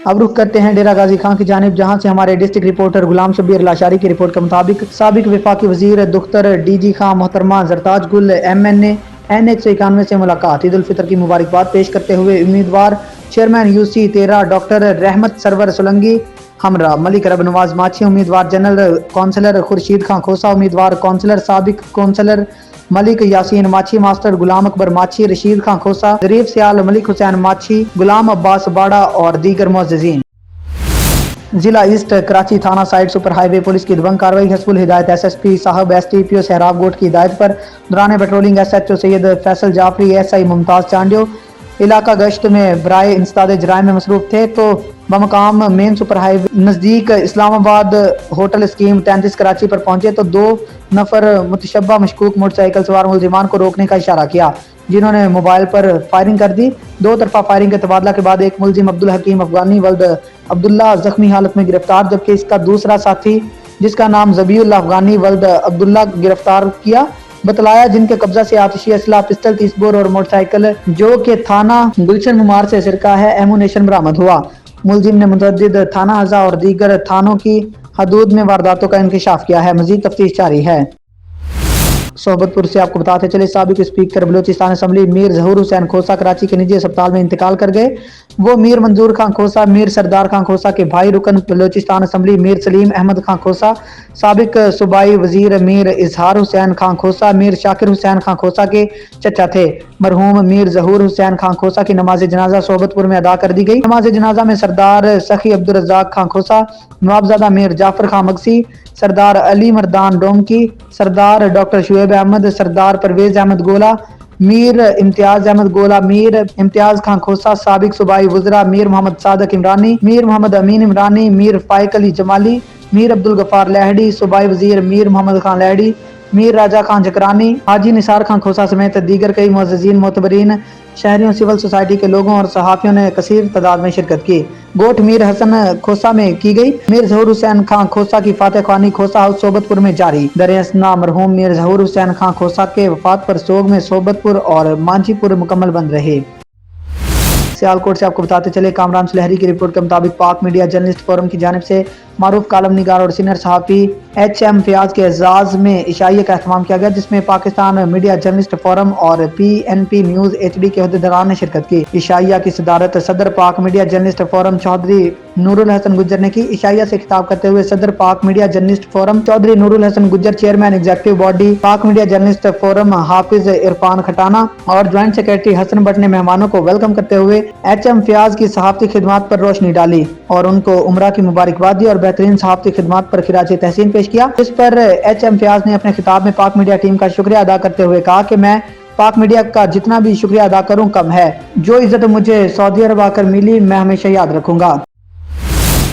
अब रुख करते हैं डेरा गाजी खान की जानिब, जहां से हमारे डिस्ट्रिक्ट रिपोर्टर गुलाम शब्बीर लाशारी की रिपोर्ट के मुताबिक साबिक वफाकी वजीर दुख्तर डीजी खान मोहतरमा जरताज गुल MNA NH191 से मुलाकात। ईद उल फितर की मुबारकबाद पेश करते हुए उम्मीदवार चेयरमैन UC 13 डॉक्टर रहमत सरवर सोलंगी हमरा, मलिक रब नवाज माछी उम्मीदवार जनरल कौंसलर खुर्शीद खां खोसा, उम्मीदवार कौंसलर साबिक कौंसलर मलिक यासीन माछी, मास्टर गुलाम अकबर माछी, रशीद खां खोसा, जरीफ सियाल, मलिक हुसैन माछी, गुलाम अब्बास बाड़ा और दीगर मुअज़्ज़िज़ीन। जिला ईस्ट कराची थाना साइड सुपर हाईवे पुलिस की दबंग कार्रवाई। हस्बुल हिदायत SSP साहब STPO सहराब गोट की हिदायत पर दौरान patrolling SHO Syed Faisal Jafri SI Mumtaz Chandio इलाका गश्त में बराए इंसदाद जराइम में मसरूफ थे तो बमकाम मेन सुपर हाईवे नज़दीक इस्लामाबाद होटल स्कीम 33 कराची पर पहुंचे तो 2 नफर मुतशब्बा मशकूक मोटरसाइकिल सवार मुलजिमान को रोकने का इशारा किया, जिन्होंने मोबाइल पर फायरिंग कर दी। 2 तरफा फायरिंग के तबादला के बाद एक मुलजिम अब्दुल हकीम अफगानी वल्द अब्दुल्ला जख्मी हालत में गिरफ्तार, जबकि इसका दूसरा साथी जिसका नाम ज़बीउल्लाह अफगानी वल्द अब्दुल्ला गिरफ्तार किया। बतलाया जिनके कब्जा से आतिशी असला, पिस्टल, 30 बोर और मोटरसाइकिल जो कि थाना गुलशन मुमार से सिरका है एमुनेशन बरामद हुआ। मुलजिम ने मुतअद्दिद थाना हज़ा और दीगर थानों की हदूद में वारदातों का इंकशाफ किया है। मजीद तफ्तीश जारी है। सोहबतपुर से आपको बताते चले, साबिक स्पीकर बलोचिस्तान असम्बली मीर जहूर हुसैन खोसा कराची के निजी अस्पताल में इंतकाल कर गए। वो मीर मंजूर खान खोसा, मीर सरदार खान खोसा के भाई, रुकन बलोचिस्तान असम्बली मीर सलीम अहमद खान खोसा, साबिक सूबाई वजीर मीर इजहार हुसैन खान खोसा, मीर शाकिर हुसैन खान खोसा के चचा थे। मरहूम मीर जहूर हुसैन खान खोसा की नमाज जनाजा सोहबतपुर में अदा कर दी गई। नमाज जनाजा में सरदार सखी अब्दुल रज़ाक खान खोसा, नवाबजादा मीर जाफर खान मगसी, सरदार अली मर्दान डोमकी, सरदार डॉक्टर शुएब अहमद, सरदार परवेज अहमद गोला, मीर इम्तियाज अहमद गोला, मीर इम्तियाज खान खोसा, साबिक सूबाई वज़रा मीर मोहम्मद सादक इमरानी, मीर मोहम्मद अमीन इमरानी, मीर फाइक अली जमाली, मीर अब्दुल गफार लहड़ी, सूबाई वजीर मीर मोहम्मद खान लहड़ी, मीर राजा खान जकरानी, हाजी निसार खान खोसा समेत दीगर कई मुअज़्ज़िज़ीन, मोतबरीन शहरियों, सिविल सोसाइटी के लोगों और सहाफ़ियों ने कसीर तादाद में शिरकत की। गोट मीर हसन खोसा में की गई। मीर जहूर हुसैन खान खोसा की फातह ख्वानी खोसा हाउस सोबतपुर में जारी। दरियासना मरहूम मीर जहूर हुसैन खान खोसा के वफात पर सोग में सोबतपुर और मांझीपुर मुकम्मल बंद रहे। सियालकोट से आपको बताते चले, कामरान सुलहरी की रिपोर्ट के मुताबिक पाक मीडिया जर्नलिस्ट फोरम की जानिब से मारूफ कालम निगार और सीनियर सहाफ़ी HM फयाज के एजाज़ में इशाइया का एहतमाम किया गया, जिसमें पाकिस्तान मीडिया जर्नलिस्ट फोरम और PNP न्यूज़ HD के अहदेदारान ने शिरकत की। इशाइया की सदारत सदर Pak media journalist forum Chaudhry Noorul Hassan Gujjar ने की। इशाइया से खिताब करते हुए सदर Pak media journalist forum Chaudhry Noorul Hassan Gujjar, chairman executive body Pak media journalist forum Hafiz Irfan Khatana और ज्वाइंट सेक्रेटरी हसन भट्ट ने मेहमानों को वेलकम करते हुए HM फयाज की सहाफ़ती खिदमत पर रोशनी डाली और उनको उम्रा की मुबारकबाद दी और बेहतरीन सहाफ़ती खिदमत पर खिराज तहसीन पेश किया। इस पर HM फयाज ने अपने खिताब में पाक मीडिया टीम का शुक्रिया अदा करते हुए कहा कि मैं पाक मीडिया का जितना भी शुक्रिया अदा करूं कम है। जो इज्जत मुझे सऊदी अरब आकर मिली मैं हमेशा याद रखूंगा।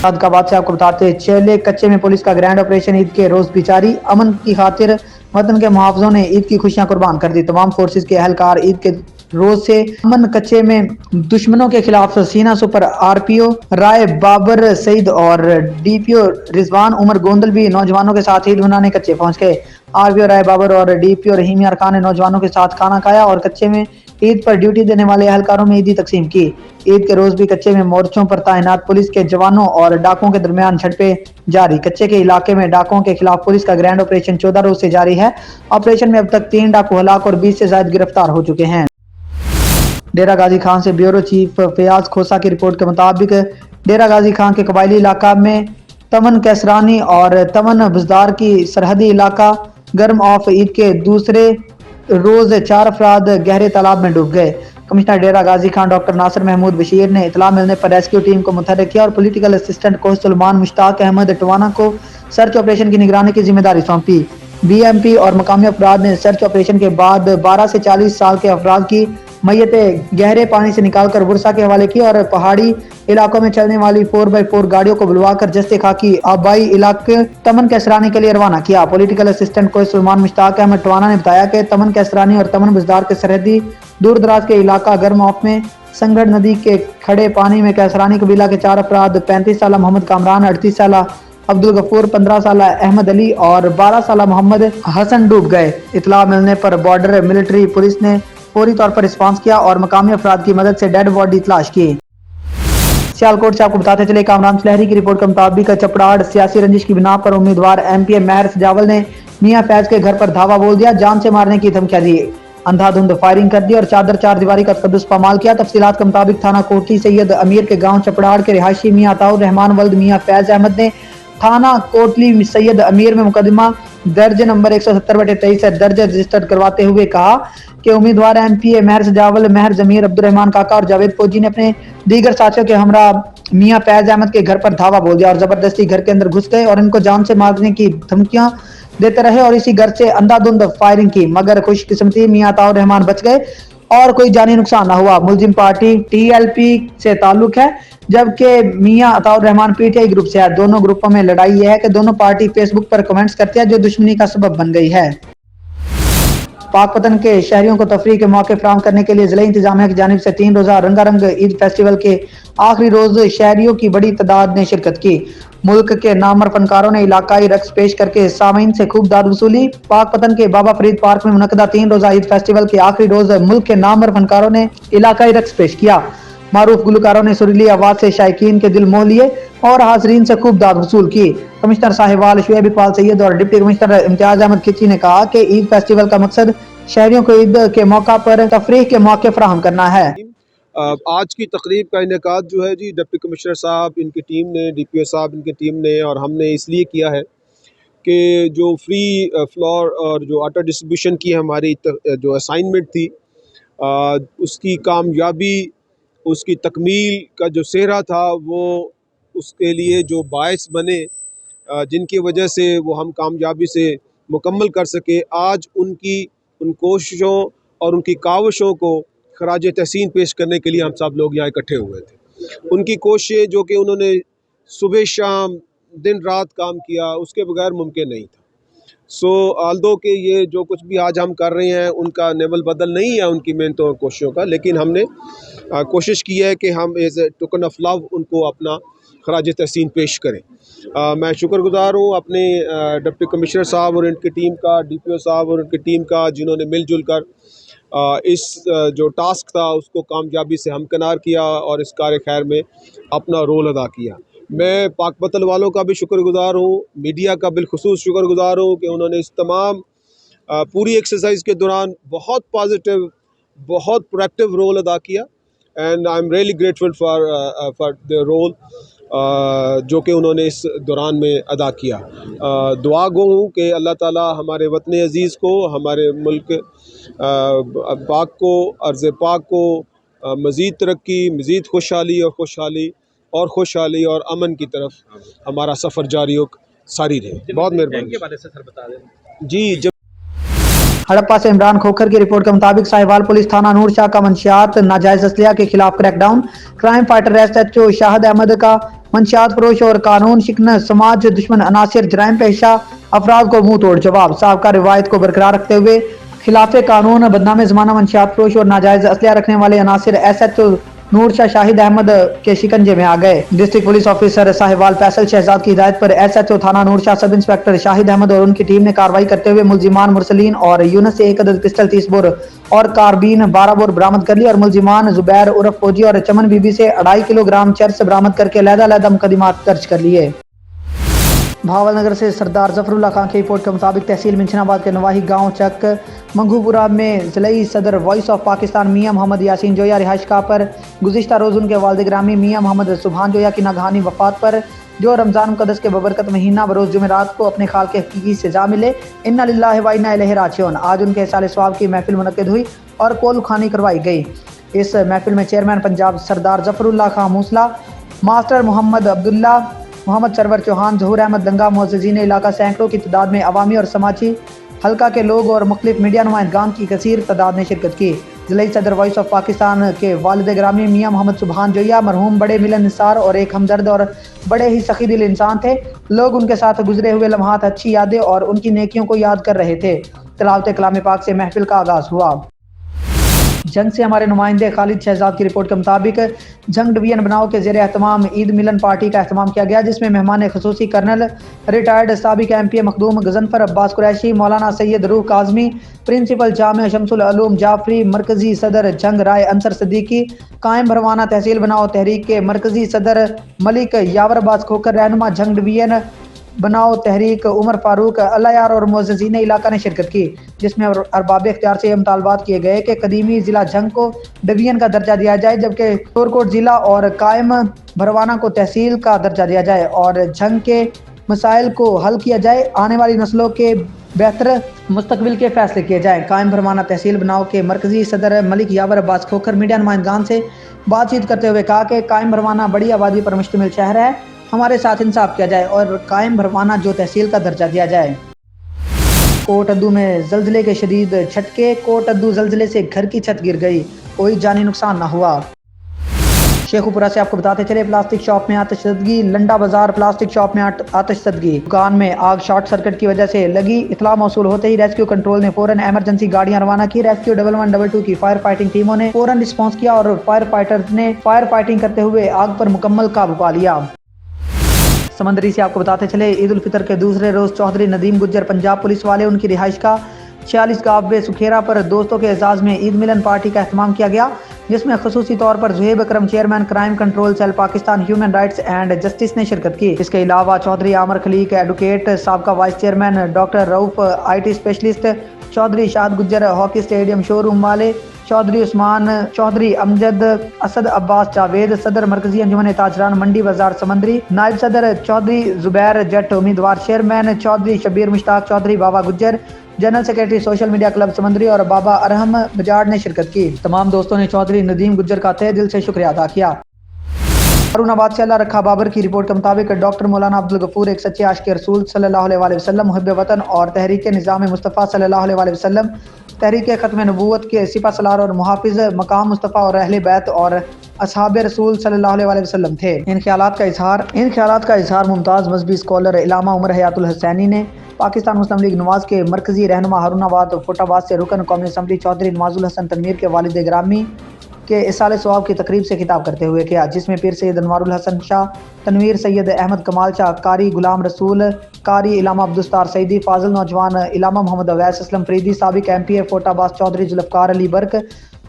सादकाबाद से आपको बताते चले, कच्चे में पुलिस का ग्रैंड ऑपरेशन ईद के रोज भी जारी। अमन की खातिर वतन के मुहाफिजों ने ईद की खुशियां कुर्बान कर दी। तमाम फोर्सेज के अहलकार ईद के रोज से अमन कच्चे में दुश्मनों के खिलाफ सीना सुपर RPO राय बाबर सईद और DPO रिजवान उमर गोंदल भी नौजवानों के साथ ईद मनाने कच्चे पहुंच गए। RPO राय बाबर और DPO रहीम यार खान ने नौजवानों के साथ खाना खाया और कच्चे में ईद पर ड्यूटी देने वाले एहलकारों में ईदी तकसीम की। ईद के रोज भी कच्चे में मोर्चों पर तैनात पुलिस के जवानों और डाकुओं के दरमियान झड़पें जारी। कच्चे के इलाके में डाकुओं के खिलाफ पुलिस का ग्रैंड ऑपरेशन 14 रोज से जारी है। ऑपरेशन में अब तक 3 डाकू हलाक और 20 से ज्यादा गिरफ्तार हो चुके हैं। डेरा गाजी खान से ब्यूरो चीफ फयाज खोसा की रिपोर्ट के मुताबिक डेरा गाजी खान के कबायली इलाका में तमन कैसरानी और तमन बुजदार की सरहदी इलाका गर्म ऑफ ईद के दूसरे रोज 4 अफराद गहरे तालाब में डूब गए। कमिश्नर डेरा गाजी खान डॉक्टर नासिर महमूद बशीर ने इतला मिलने पर रेस्क्यू टीम को मुतहर्रिक किया और पॉलिटिकल असिस्टेंट कोच सुलेमान मुश्ताक अहमद टवाना को सर्च ऑपरेशन की निगरानी की जिम्मेदारी सौंपी। BMP और मकामी अफराद ने सर्च ऑपरेशन के बाद 12 से 40 साल के अफराद की मैयतें गहरे पानी से निकालकर वर्षा के हवाले की और पहाड़ी इलाकों में चलने वाली 4x4 गाड़ियों को बुलवाकर जस्ते खाकी आबाई इलाके तमन कैसरानी के लिए रवाना किया। पॉलिटिकल असिस्टेंट कोच सुलेमान मुश्ताक अहमद टवाना ने बताया कि तमन कैसरानी और तमन बुजदार के सरहदी दूर दराज के इलाका गर्म ऑफ में संगड़ नदी के खड़े पानी में कैसरानी कबीला के 4 अफराद 35 साल मोहम्मद कामरान, 38 साल अब्दुल गफूर, 15 साल अहमद अली और 12 साल मोहम्मद हसन डूब गए। इतला मिलने पर बॉर्डर मिलिट्री पुलिस ने फौरी तौर पर रिस्पांस किया और मकामी अफराद की मदद से डेड बॉडी तलाश की। सियालकोट से आपको बताते चले कामरान सुलहरी की रिपोर्ट के मुताबिक चपड़ाड़ सियासी रंजिश की बिना पर उम्मीदवार एमपी महर सजावल ने मियां फैज के घर पर धावा बोल दिया, जान से मारने की धमकियां दी, अंधाधुंध फायरिंग कर दी और चादर चार दीवारी का तकद्दुस पामाल किया। तफसीलात के मुताबिक थाना कोटली सैयद अमीर के गांव चपड़ाड़ के रिहायशी मियां अताउर रहमान वल्द मियां फैज अहमद ने थाना कोटली सैयद अमीर में मुकदमा दर्ज नंबर 170/23 से दर्ज रजिस्टर्ड करवाते हुए कहा कि उम्मीदवार एमपी महर सजावल, महर जमीर, अब्दुर्रहमान काका और जावेद फौजी ने अपने दीगर साथियों के हमरा मियां फैज अहमद के घर पर धावा बोल दिया और जबरदस्ती घर के अंदर घुस गए और इनको जान से मारने की धमकियां देते रहे और इसी घर से अंधाधुंध फायरिंग की, मगर खुशकिस्मती मियां अताउर रहमान बच गए और कोई जानी नुकसान न हुआ। मुलजिम पार्टी टीएलपी से ताल्लुक है, जबकि मियां अताउर रहमान पीटीआई ग्रुप से है। दोनों ग्रुपों में लड़ाई यह है कि दोनों पार्टी फेसबुक पर कमेंट्स करती है, जो दुश्मनी का सबब बन गई है। पाकपतन के शहरियों को तफरीह के मौके फराहम करने के लिए जिला इंतजामिया की जानिब से 3 रोजा रंगारंग ईद फेस्टिवल के आखिरी रोज शहरियों की बड़ी तादाद ने शिरकत की। मुल्क के नामवर फनकारों ने इलाकाई रक्स पेश करके सामीन से खूब दाद वसूली। पाकपतन के बाबा फरीद पार्क में मुनक्किदा 3 रोजा ईद फेस्टिवल के आखिरी रोज मुल्क के नामवर फनकारों ने इलाकाई रक्स पेश किया। मारूफ गुलकारों ने सुरीली आवाज से शायकीन के दिल मोह लिए और हाजरीन से खूब दाद वसूल की। कमिश्नर साहिवाल शुएब इकबाल सैयद और डिप्टी कमिश्नर इम्तियाज अहमद खिची ने कहा कि ईद फेस्टिवल का मकसद शहरियों को ईद के मौका पर तफरीह के मौके फराहम करना है। आज की तकरीब का इनेकाद जो है जी डिप्टी कमिश्नर साहब, इनकी टीम ने, डीपीओ साहब इनकी टीम ने और हमने इसलिए किया है कि जो फ्री फ्लोर और जो आटा डिस्ट्रीब्यूशन की हमारी जो असाइनमेंट थी, उसकी कामयाबी, उसकी तकमील का जो सेहरा था, वो उसके लिए जो बायस बने, जिनकी वजह से वो हम कामयाबी से मुकम्मल कर सके, आज उन कोशिशों और उनकी काविशों को खराज तहसीन पेश करने के लिए हम सब लोग यहाँ इकट्ठे हुए थे। उनकी कोशिशें जो कि उन्होंने सुबह शाम दिन रात काम किया, उसके बगैर मुमकिन नहीं था। आल्दो कि ये जो कुछ भी आज हम कर रहे हैं उनका नेवल बदल नहीं है उनकी मेहनतों और कोशिशों का, लेकिन हमने कोशिश की है कि हम as a token of love उनको अपना खराज तहसीन पेश करें। मैं शुक्रगुजार हूँ अपने डिप्टी कमिश्नर साहब और इनकी टीम का, डीपीओ साहब और उनकी टीम का, जिन्होंने मिलजुल कर इस जो टास्क था उसको कामयाबी से हमकनार किया और इस कार खैर में अपना रोल अदा किया। मैं पाकपतन वालों का भी शुक्रगुजार हूँ, मीडिया का बिलखुसूस शुक्रगुजार हूँ कि उन्होंने इस तमाम पूरी एक्सरसाइज के दौरान बहुत पॉजिटिव, बहुत प्रोएक्टिव रोल अदा किया and I am really grateful for the role जो कि उन्होंने इस दौरान में अदा किया। दुआ गो हूँ कि अल्लाह ताला हमारे वतन अज़ीज़ को, हमारे मुल्क पाक को, अर्ज़ पाक को मज़ीद तरक्की, मज़ीद खुशहाली और अमन की तरफ हमारा सफ़र जारी हो सारी रहे। बहुत मेहरबानी जी। हड़प्पा से इमरान खोखर की रिपोर्ट के मुताबिक साहिवाल पुलिस थाना नूर शाह का मंशियात नाजायज असलिया के खिलाफ crackdown. Crime fighter SHO Shahid Ahmed का मंशियात फरोश और कानून शिकन समाज दुश्मन अनासिर जराइम पेशा अफराद को मुंह तोड़ जवाब। साहबका रिवायत को बरकरार रखते हुए खिलाफ कानून बदनाम जमाना मंशियात फरोश और नाजायज असलिया रखने वाले अनासिर एसएचओ नूर शाह शाहिद अहमद के शिकंजे में आ गए। District police officer Sahiwal Faisal Shahzad की हिदायत पर एसएचओ थाना नूर शाह सब इंस्पेक्टर शाहिद अहमद और उनकी टीम ने कार्रवाई करते हुए मुलजिमान मुरसलीन और यूनस से 1 अदद पिस्टल 30 बोर और कारबीन 12 बोर बरामद कर ली और मुलजिमान जुबैर उर्फ फौजी और चमन बीबी से 2.5 किलोग्राम चरस बरामद करके अलग-अलग मुकदमात दर्ज कर लिए। भावलनगर से सरदार जफरुल्लाह खान की रिपोर्ट के मुताबिक तहसील मिंशनाबाद के नवाही गांव चक मंगूपुरा में ज़िले सदर वॉइस ऑफ पाकिस्तान मियां मोहम्मद यासीन जोया रिहाइशगाह पर गुज़िश्ता रोज़ उनके वालिद ग्रामी मियां मोहम्मद सुभान जोया की नागहानी वफ़ात पर, जो रमज़ान मुक़द्दस के बबरकत महीना बरोज़ जुमेरात को अपने खाल के हकीकी सज़ा मिले, इन्ना लिल्लाहि व इन्ना इलैहि राजिऊन। आज उनके साल सवाब की महफिल मुनक़्क़िद हुई और कोल खानी करवाई गई। इस महफिल में चेयरमैन पंजाब सरदार जफरुल्लाह खान मूसला, मास्टर मोहम्मद अब्दुल्ला, मोहम्मद सरवर चौहान, ज़हूर अहमद दंगा, मुअज़्ज़िज़ीन इलाका, सैकड़ों की तादाद में अवामी और समाजी हल्का के लोग और मुख्तलिफ मीडिया नुमाइंदगान की कसीर तादाद ने शिरकत की। ज़िले सदर वॉइस ऑफ पाकिस्तान के वालिद ग्रामी मियां मोहम्मद सुभान जोया मरहूम बड़े मिलन निसार और एक हमदर्द और बड़े ही सखी दिल इंसान थे। लोग उनके साथ गुजरे हुए लम्हात, अच्छी यादें और उनकी नेकियों को याद कर रहे थे। तिलावत कलाम पाक से महफिल का आगाज़ हुआ। जंग से हमारे नुमाइंदे खालिद शहजाद की रिपोर्ट के मुताबिक जंग डिवीजन बनाओ के ज़ेर एहतमाम ईद मिलन पार्टी का एहतमाम किया गया, जिसमें मेहमान खसूसी कर्नल रिटायर्ड साबिक MP मखदूम गजनफर अब्बास कुरैशी, मौलाना सैयद रूह काज़मी, प्रिंसिपल जामिया शमसुल उलूम जाफरी, मरकजी सदर जंग राय अंसर सिद्दीकी, कायम भरवाना तहसील बनाओ तहरीक के मरकजी सदर मलिक यावर अब्बास खोकर, रहनुमा जंग डिवीजन बनाओ तहरीक उमर फारूक, अल्लाह यार और मुअज़्ज़िज़ीन इलाका ने शिरकत की, जिसमें अरबाब इख्तियार से ये मुतालबात किए गए कि कदीमी ज़िला जंग को डिवीजन का दर्जा दिया जाए, जबकि कोरकोट ज़िला और कायम भरवाना को तहसील का दर्जा दिया जाए और जंग के मसाइल को हल किया जाए, आने वाली नस्लों के बेहतर मुस्तकबिल के फैसले किए जाएँ। कायम भरवाना तहसील बनाओ के मरकजी सदर मलिक यावर अब्बास खोकर मीडिया नुमाइंदगान से बातचीत करते हुए कहा कि कायम भरवाना बड़ी आबादी पर मुश्तमिल शहर है, हमारे साथ इंसाफ किया जाए और कायम भरवाना जो तहसील का दर्जा दिया जाए। कोट अद्दू में जल्जले के शदीद झटके, कोट अद्दू जल्जले से घर की छत गिर गई, कोई जानी नुकसान न हुआ। शेखुपुरा से आपको बताते चले, प्लास्टिक शॉप में आतिशदगी, लंडा बाजार प्लास्टिक शॉप में आतिशदगी, दुकान में आग शॉर्ट सर्किट की वजह से लगी। इतला मौसूल होते ही रेस्क्यू कंट्रोल ने फौरन एमरजेंसी गाड़ियां रवाना की। रेस्क्यू 1112 की फायर फाइटिंग टीमों ने फौरन रिस्पॉन्स किया और फायर फाइटर्स ने फायर फाइटिंग करते हुए आग पर मुकम्मल काबू पा लिया। समंदरी से आपको बताते चले, ईद उल फितर के दूसरे रोज चौधरी नदीम गुज्जर पंजाब पुलिस वाले उनकी रिहाइश का 46 गाँव सुखेरा पर दोस्तों के एजाज में ईद मिलन पार्टी का एहतमाम किया गया, जिसमें खसूसी तौर पर Zuhaib Akram chairman crime control cell Pakistan human rights and justice ने शिरकत की। इसके अलावा चौधरी आमर खलीक एडवोकेट, साबका vice chairman doctor Rauf IT specialist, Chaudhry Shad Gujjar hockey stadium showroom वाले, चौधरी उस्मान, चौधरी अमजद, असद अब्बास जावेद, सदर मरकजी अंजुमन ताजरान मंडी बाजार समंदरी, नायब सदर चौधरी जुबैर जट उम्मीदवार chairman, Chaudhry Shabbir Mushtaq Chaudhry Baba Gujjar, general secretary social media club Samundri और बाबा अरहम बजाड़ ने शिरकत की। तमाम दोस्तों ने चौधरी नदीम गुज्जर का तहे दिल से शुक्रिया अदा किया। हारूनाबाद से अल्लाह रखा बाबर की रिपोर्ट के मुताबिक डॉक्टर मौलाना अब्दुल गफूर एक सच्चे आशिक रसूल सल्लल्लाहु अलैहि वसल्लम, मुहिब वतन और तहरीक निज़ाम मुस्तफ़ा सल्लल्लाहु अलैहि वसल्लम, तहरीक ख़त्म नबूवत के सिपा सलार और मुहाफ़िज़ मकाम मुस्तफ़ा और अहले बैत और असहाब रसूल सल्लल्लाहु अलैहि वसल्लम थे। इन ख्यालात का इजहार मुमताज़ मजहबी स्कॉलर इलामा उमर हयातुल हसैनी ने पाकिस्तान मुस्लिम लीग नवाज के मरकजी रहनुमा हारूनाबाद फोटाबाद से रुकन कौमी असम्बली चौधरी नवाजुल हसन तनवीर के वालिद ग्रामी के इसाले सवाब की तकरीब से खिताब करते हुए किया, जिसमें पीर सैयद अनवारुल हसन शाह तनवीर, सैयद अहमद कमाल शाह, कारी गुलाम रसूल, कारी इलामा अब्दुस्तार सईदी, फाजिल नौजवान इलामा मोहम्मद अवैस असलम फरीदी, साबिक MP फोटाबाद चौधरी जुल्फ़कार अली बर्क,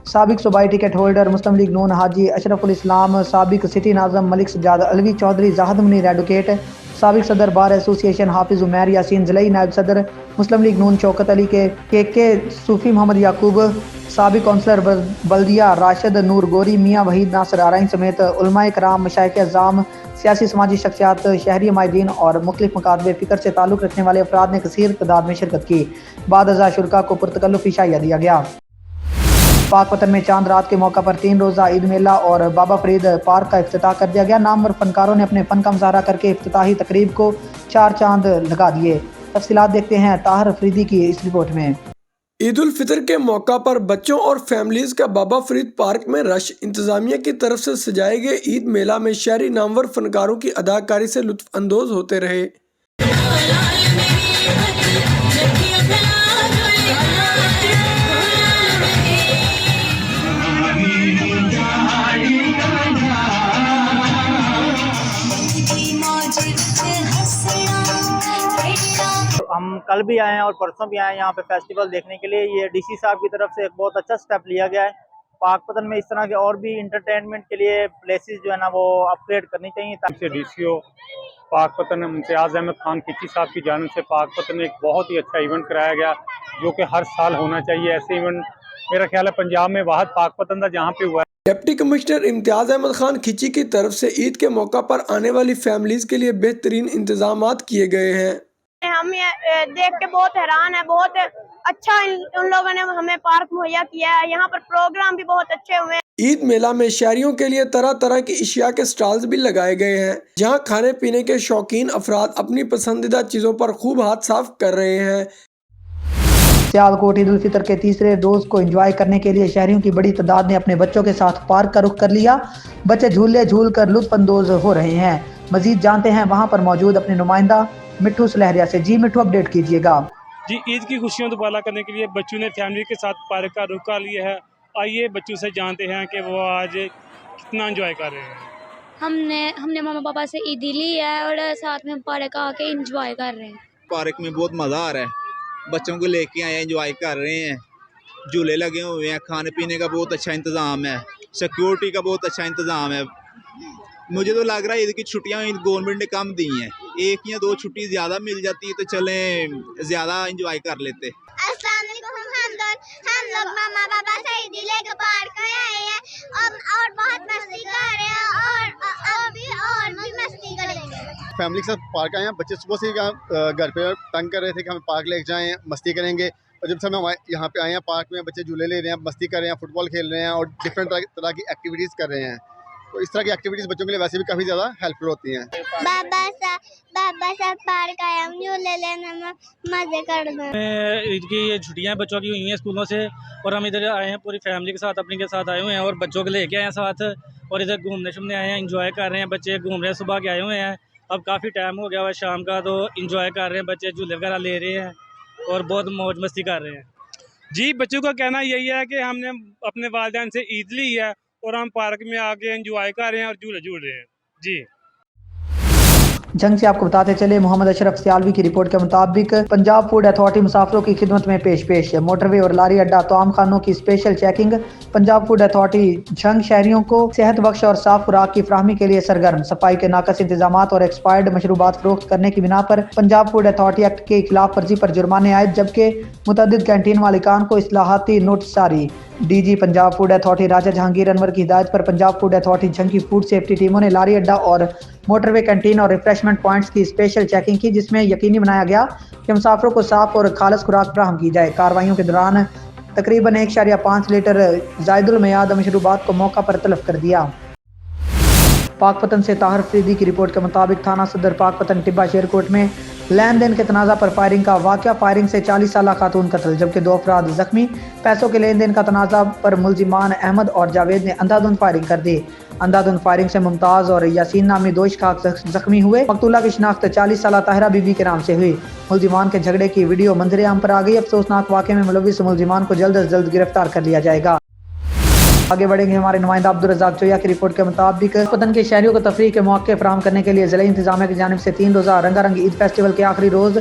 साबिक सूबाई टिकट होल्डर मुस्लिम लीग नून हाजी अशरफुल इस्लाम, साबिक सिटी नाज़म मलिक सज्जाद अलवी चौधरी, जाहिद मुनीर एडवोकेट, साबिक सदर बार एसोसिएशन हाफिज उमैर यासीन जलई, नायब सदर मुस्लिम लीग नून शौकत अली के सूफी मोहम्मद याकूब, साबिक कौंसलर बल्दिया राशिद नूर गोरी, मियाँ वहीद नासर आरइन समेत उलमाए कराम, मशाइख अज़ाम, सियासी समाजी शख्सियात, शहरी माहिदीन और मुख्तलिफ मकातबे फ़िक्र से ताल्लुक़ रखने वाले अफराद ने कसीर तादाद में शिरकत की। बाद अज़ा शुरका को पुरतकल्लुफ़ इशाइया दिया गया। पाक वतन में चांद रात के मौका पर 3 रोज़ा ईद मेला और बाबा फरीद पार्क का इफ्तिताह कर दिया गया। नामवर फनकारों ने अपने फ़न का मुज़ाहरा करके इफ्तिताही तकरीब को 4 चांद लगा दिए। तफसीलात देखते हैं ताहिर अफरीदी की इस रिपोर्ट में। ईद उल फितर के मौका पर बच्चों और फैमिलीज का बाबा फरीद पार्क में रश, इंतजामिया की तरफ से सजाए गए ईद मेला में शहरी नामवर फनकारों की अदाकारी से लुत्फ अंदोज होते रहे। हम कल भी आए हैं और परसों भी आए हैं यहाँ पे फेस्टिवल देखने के लिए। ये DC साहब की तरफ से एक बहुत अच्छा स्टेप लिया गया है। पाकपतन में इस तरह के और भी इंटरटेनमेंट के लिए प्लेसेस जो है ना वो अपग्रेड करनी चाहिए। DCO पाकपतन इम्तियाज़ अहमद खान खिची साहब की जानिब से पाकपतन में एक बहुत ही अच्छा इवेंट कराया गया, जो कि हर साल होना चाहिए। ऐसे इवेंट मेरा ख्याल है पंजाब में वाहद पाकपतन था जहाँ पे हुआ है। डिप्टी कमिश्नर इम्तियाज़ अहमद खान खिची की तरफ से ईद के मौका पर आने वाली फैमिलीज के लिए बेहतरीन इंतजामात किए गए हैं। हम ये देख के बहुत हैरान है, बहुत अच्छा उन लोगों ने हमें पार्क मुहैया किया है। यहाँ पर प्रोग्राम भी बहुत अच्छे हुए हैं। ईद मेला में शहरियों के लिए तरह तरह की इशिया के स्टॉल्स भी लगाए गए हैं, जहाँ खाने पीने के शौकीन अफराद अपनी पसंदीदा चीजों पर खूब हाथ साफ कर रहे हैं। सियालकोट ईद उल फितर के तीसरे रोज को एंजॉय करने के लिए शहरियों की बड़ी तादाद ने अपने बच्चों के साथ पार्क का रुख कर लिया। बच्चे झूले झूल कर लुत्फ अंदोज हो रहे हैं। मजीद जानते हैं वहाँ पर मौजूद अपने नुमाइंदा मिट्ठू सुलहरिया से। जी मिट्ठू, अपडेट कीजिएगा। जी, ईद की खुशियों को बाला करने के लिए बच्चों ने फैमिली के साथ पार्क का रुख कर लिया है आइए बच्चों से जानते हैं कि वो आज कितना एंजॉय कर रहे हैं। हमने मामा पापा से ईदी ली है और साथ में पार्क आके एंजॉय कर रहे हैं। पार्क में बहुत मज़ा आ रहा है, बच्चों को लेके आए एंजॉय कर रहे हैं, झूले लगे हुए हैं, खाने पीने का बहुत अच्छा इंतज़ाम है, सिक्योरिटी का बहुत अच्छा इंतज़ाम है। मुझे तो लग रहा है ईद की छुट्टियाँ गवर्नमेंट ने कम दी हैं, 1 या 2 छुट्टी ज़्यादा मिल जाती तो चलें ज़्यादा एंजॉय कर लेते। अस्सलाम वालेकुम, हम लोग मामा पापा से ईदी लेके पार्क में आए हैं और बहुत मस्ती कर रहे हैं और भी मस्ती करेंगे। फैमिली के साथ पार्क आए हैं, बच्चे सुबह से घर पे तंग कर रहे थे कि हमें पार्क लेके जाएं, मस्ती करेंगे। और जब से हम यहाँ पे आए हैं पार्क में, बच्चे झूले ले रहे हैं, मस्ती कर रहे हैं, फुटबॉल खेल रहे हैं और डिफरेंट तरह की एक्टिविटीज़ कर रहे हैं। तो इस तरह की एक्टिविटीज़ बच्चों के लिए वैसे भी काफ़ी ज़्यादा हेल्पफुल होती हैं। बाबा साथ पार्क आए हम झूले लेने में मज़े कर रहे हैं। ईद की ये छुट्टियां बच्चों की हुई हैं स्कूलों से और हम इधर आए हैं पूरी फैमिली के साथ, अपने के साथ आए हुए हैं और बच्चों को लेके आए हैं साथ और इधर घूमने शूमने आए हैं, एंजॉय कर रहे हैं। बच्चे घूम रहे हैं, सुबह के आए हुए हैं, अब काफ़ी टाइम हो गया हुआ शाम का, तो एंजॉय कर रहे हैं, बच्चे झूले वगैरह ले रहे हैं और बहुत मौज मस्ती कर रहे हैं। जी, बच्चों का कहना यही है कि हमने अपने वालिदैन से ईद ली है और हम पार्क में आके एंजॉय कर रहे हैं और झूले झूल रहे हैं। जी जंग से आपको बताते चले, मोहम्मद अशरफ सियालवी की रिपोर्ट के मुताबिक पंजाब फूड अथॉरिटी मुसाफिरों की खिदमत में पेश मोटरवे और लारी अड्डा तमाम खानों की special checking. Punjab food authority जंग शहरियों को सेहत बख्श और साफ खुराक की फराहमी के लिए सरगर्म। सफाई के नाकस इंतजाम और एक्सपायर्ड मशरूबात फरोख्त करने की बिना पर पंजाब फूड अथॉरिटी एक्ट के खिलाफ वर्जी पर जुर्माने आयद, जबकि मुतअद्दिद कैंटीन मालिकान को इस्लाहाती नोटिस जारी। डीजी पंजाब फूड अथॉरिटी राजा जहांगीर अनवर की हिदायत पर पंजाब फूड अथॉरिटी जंग की फूड सेफ्टी टीमों ने लारी अड्डा और मोटरवे कैंटीन और रिफ्रेशमेंट पॉइंट्स की स्पेशल चेकिंग की, जिसमें यकीनी बनाया गया कि मुसाफिरों को साफ और खालिस खुराक फराहम की जाए। कार्रवाइयों के दौरान तकरीबन 1.5 लीटर जायदुल मियाद मशरूबात को मौका पर तलब कर दिया। पाकपतन से ताहिर अफरीदी की रिपोर्ट के मुताबिक थाना सदर पाकपतन टिब्बा शेरकोट में लेन देन के तनाज़ा पर फायरिंग का वाक़या। फायरिंग से 40 साला खातून कत्ल, जबकि 2 अफराद जख्मी। पैसों के लेन देन का तनाज़ा पर मुलजिमान अहमद और जावेद ने अंधाधुंध फायरिंग कर दी। अंधाधुंध फायरिंग से मुमताज़ और यासीन नामी 2 इश्काक जख्मी हुए। मकतूला की शिनाख्त 40 साला ताहिरा बीबी के नाम से हुई। मुलजिमान के झगड़े की वीडियो मंजरे आम पर आ गई। अफसोसनाक वाक़े में मुलविस मुलजिमान को जल्द अज जल्द गिरफ्तार कर लिया जाएगा। आगे बढ़ेंगे, हमारे नुमाइंदा अब्दुल रज़ाक चोया की रिपोर्ट के मुताबिक पतन के शहरियों को तफरीह के मौके फराहम करने के लिए ज़िला इंतजामिया की जानिब से 3 रोज़ा रंगारंग ईद फेस्टिवल के आखिरी रोज़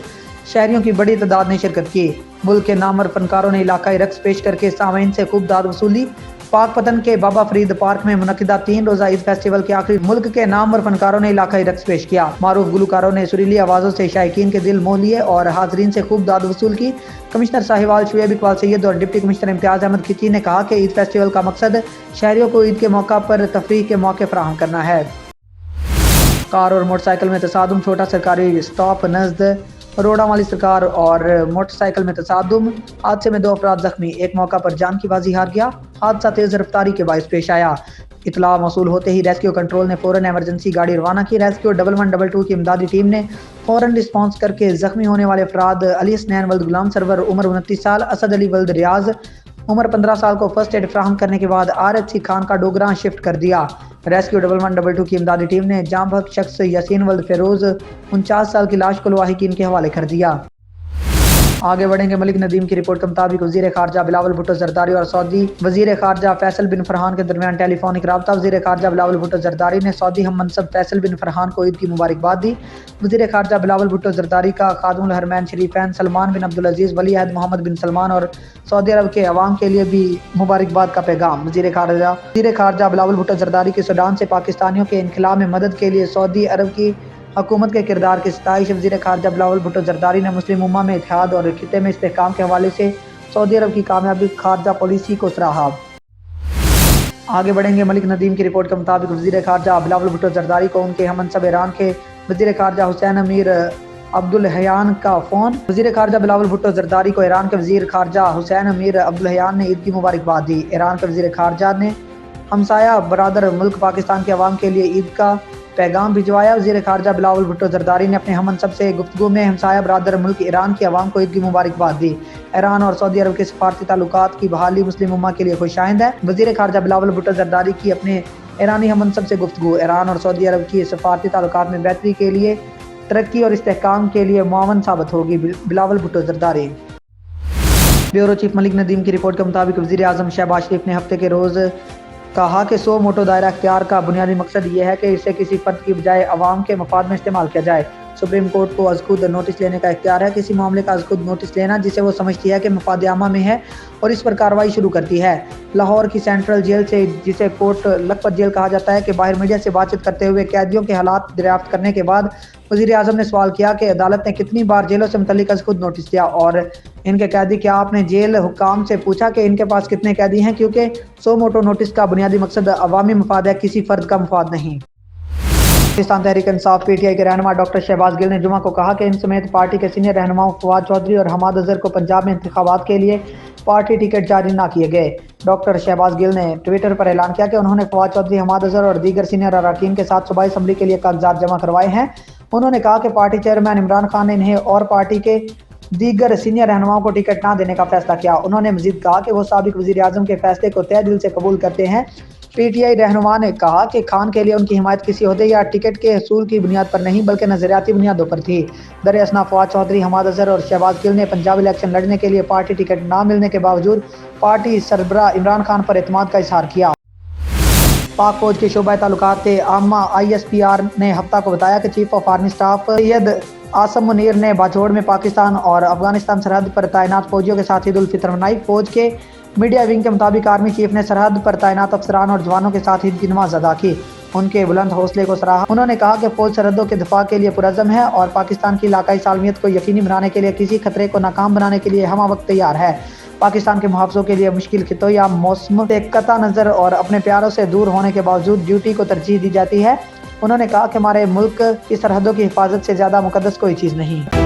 शहरियों की बड़ी तादाद ने शिरकत की। मुल्क के नामवर फनकारों ने इलाकाई रक्स पेश करके सामीन से खूब दाद वसूली। पाकपतन के बाबा फरीद पार्क में मुनक्किदा 3 रोज़ा ईद फेस्टिवल के आखिरी मुल्क के नामवर फनकारों ने इलाकाई रक्स पेश किया। मारूफ गुलकारों ने सुरीली आवाज़ों से शायकीन के दिल मोह लिए और हाजरीन से खूब दाद वसूल की। कमिश्नर साहिवाल शुएब इकबाल सैयद और डिप्टी कमिश्नर इम्तियाज़ अहमद खिची ने कहा कि ईद फेस्टिवल का मकसद शहरियों को ईद के मौका पर तफरीह के मौके फराहम करना है। कार और मोटरसाइकिल में तसादुम, छोटा सरकारी स्टॉप नज़द रोड़ा वाली सरकार और मोटरसाइकिल में तसादुम। हादसे में 2 अफराद जख्मी, एक मौका पर जान की बाजी हार गया। हादसा तेज रफ्तारी के बायस पेश आया। इतला मौसूल होते ही रेस्क्यू कंट्रोल ने फौरन एमरजेंसी गाड़ी रवाना की। रेस्क्यू 1112 की इमदादी टीम ने फौरन रिस्पॉन्स करके जख्मी होने वाले अफराद अली हसनैन वल्द गुलाम सरवर उम्र 29 साल, असद अली वल्द रियाज उम्र 15 साल को फर्स्ट एड फराहम करने के बाद RHC खान का डोगरा शिफ्ट कर दिया। रेस्क्यू 1112 की इमदादी टीम ने जाम बहक शख्स यासीन वल्द फेरोज 49 साल की लाश को लवाहिकीन के हवाले कर दिया। आगे बढ़ेंगे, मलिक नदीम की रिपोर्ट के मुताबिक वज़ीर ख़ारजा बिलावल भुट्टो जरदारी और सऊदी वज़ीर ख़ारजा फैसल बिन फरहान के दरमियान टेलीफोनिक रब्ता। वज़ीर ख़ारजा बिलावल भुट्टो जरदारी ने सऊदी हम मनसब फैसल बिन फरहान को ईद की मुबारकबाद दी। वज़ीर ख़ारजा बिलावल भुट्टो जरदारी का खादुमुल हरमैन शरीफैन सलमान बिन अब्दुल अजीज़ वली अहद मोहम्मद बिन सलमान और सऊदी अरब के अवाम के लिए भी मुबारकबाद का पैगाम। वज़ीर ख़ारजा बिलावल भुट्टो जरदारी के सूडान से पाकिस्तानियों के इनखिला में मदद के लिए सऊदी अरब की हुकूमत के किरदार की सताइश। वज़ीर ख़ारजा बिलावल भुट्टो जरदारी ने मुस्लिम उम्मा में इत्तेहाद और खित्ते में इस्तेहकाम के हवाले से सऊदी अरब की कामयाबी खारजा पॉलिसी को सराहा। आगे बढ़ेंगे, मलिक नदीम की रिपोर्ट के मुताबिक वज़ीर ख़ारजा बिलावल भुट्टो जरदारी को उनके हम मनसब ईरान के वज़ीर ख़ारजा हुसैन अमीर अब्दुल हयान का फ़ोन। वज़ीर ख़ारजा बिलावल भुट्टो जरदारी को ईरान के वज़ीर ख़ारजा हुसैन अमीर अब्दुल हयान ने ईद की मुबारकबाद दी। ईरान के वज़ीर ख़ारजा ने हमसाया बरादर मुल्क पाकिस्तान के अवाम के लिए ईद का पैगाम भिजवाया। वज़ीर ख़ारजा बिलावल भुट्टो जरदारी ने अपने हम मनसब से गुफ्तगू में हमसाया बरादर मुल्क ईरान के अवाम को ईद की मुबारकबाद दी। ईरान और सऊदी अरब के सफारती ताल्लुकात की बहाली मुस्लिम उम्मा के लिए खुशाइंद है। वज़ीर ख़ारजा बिलावल भुट्टो जरदारी की अपने ईरानी हम मनसब से गुफ्तगू ईरान और सऊदी अरब की सफारती ताल्लुकात में बेहतरी के लिए, तरक्की और इस्तेहकाम के लिए मुआवन साबित होगी। बिलावल भुट्टो जरदारी। ब्यूरो चीफ मलिक नदीम की रिपोर्ट के मुताबिक वज़ीर आज़म शहबाज शरीफ ने हफ्ते के रोज़ कहा कि 100 मोटो दायरा इख्तियार का बुनियादी मकसद ये है कि इसे किसी फर्द की बजाय अवाम के मफाद में इस्तेमाल किया जाए। सुप्रीम कोर्ट को अज़-खुद नोटिस लेने का इख्तियार है, किसी मामले का अज़-खुद नोटिस लेना जिसे वो समझती है कि मफाद आमा में है और इस पर कार्रवाई शुरू करती है। लाहौर की सेंट्रल जेल से, जिसे कोर्ट लखपत जेल कहा जाता है, कि बाहर मीडिया से बातचीत करते हुए कैदियों के हालात दरियाफ्त करने के बाद वज़ीर आज़म ने सवाल किया कि अदालत ने कितनी बार जेलों से मुतल्लिक अज़-खुद नोटिस दिया और इनके कैदी, क्या आपने जेल हुक्काम से पूछा कि इनके पास कितने कैदी हैं? क्योंकि 100 मोटो नोटिस का बुनियादी मकसद अवामी मफाद है, किसी फ़र्द का मफाद नहीं। पाकिस्तान तहरीक इंसाफ पीटीआई के रहनुमा डॉक्टर शहबाज गिल ने जुमा को कहा कि इन समेत पार्टी के सीनियर रहनुमाओं फवाद चौधरी और हमाद अजहर को पंजाब में इंतखाबात के लिए पार्टी टिकट जारी न किए गए। डॉक्टर शहबाज गिल ने ट्विटर पर ऐलान किया कि उन्होंने फवाद चौधरी, हमाद अजहर और दीगर सीनियर अरकान के साथ सूबाई असम्बली के लिए कागजात जमा करवाए हैं। उन्होंने कहा कि पार्टी चेयरमैन इमरान खान ने इन्हें और पार्टी के दीगर सीनियर रहनुमाओं को टिकट न देने का फैसला किया। उन्होंने मजीद कहा कि वो साबिक वज़ीर आज़म के फैसले को तहे दिल से कबूल करते हैं। पीटीआई रहनुमा ने कहा कि खान के लिए उनकी हिमायत किसी ओहदे या टिकट के हसूल की बुनियाद पर नहीं बल्कि नज़रियाती बुनियादों पर थी। दरअसल फवाद चौधरी, हमाद अजहर और शहबाज गिल ने पंजाब इलेक्शन लड़ने के लिए पार्टी टिकट ना मिलने के बावजूद पार्टी सरबराह इमरान खान पर एतमाद का इजहार किया। पाक फौज के शोबा ताल्लुकात आमा ISPR ने हफ्ता को बताया कि chief of army staff Syed Asim Munir ने बाजोड़ में पाकिस्तान और अफगानिस्तान सरहद पर तैनात फौजियों के साथ ईद उल फितर मनाई। फौज के मीडिया विंग के मुताबिक आर्मी चीफ ने सरहद पर तैनात अफसरान और जवानों के साथ ईद की नमाज अदा की, उनके बुलंद हौसले को सराहा। उन्होंने कहा कि फौज सरहदों के दिफा के लिए पुरज़म है और पाकिस्तान की इलाकाई सालमियत को यकीनी बनाने के लिए किसी खतरे को नाकाम बनाने के लिए हम वक्त तैयार है। पाकिस्तान के मुहाफ़िज़ों के लिए मुश्किल खितों या मौसम से कता नज़र और अपने प्यारों से दूर होने के बावजूद ड्यूटी को तरजीह दी जाती है। उन्होंने कहा कि हमारे मुल्क की सरहदों की हिफाजत से ज़्यादा मुकद्दस कोई चीज़ नहीं।